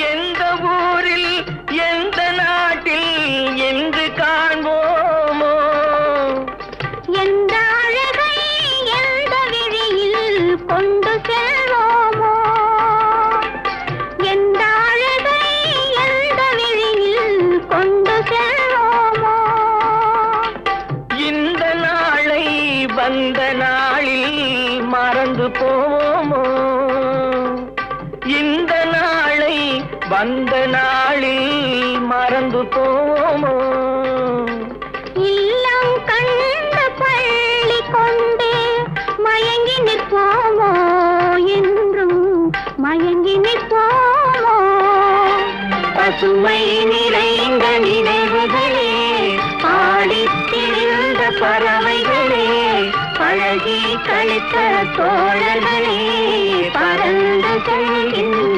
எந்த ஊரில் எந்த நாட்டில் என்று காண்போமோ எந்த அழகை எந்த விழியில் கொண்டு செல்வோமோ எந்த அழகை எந்த விழியில் கொண்டு செல்வோமோ இந்த நாளை வந்த நாளில் மறந்து போவோமோ இந்த நாளை வந்த நாளில் மறந்து போவோமோ இல்லம் கண்ட பள்ளி கொண்டே மயங்கி நிற்போமோ என்றும் மயங்கி நிற்போமோ பசுமை நிறைந்த நினைவுகளே ஆடித் திரிந்த பறவைகளே பழகி கழித்த தோழர்களே பறந்து செல்கின்ற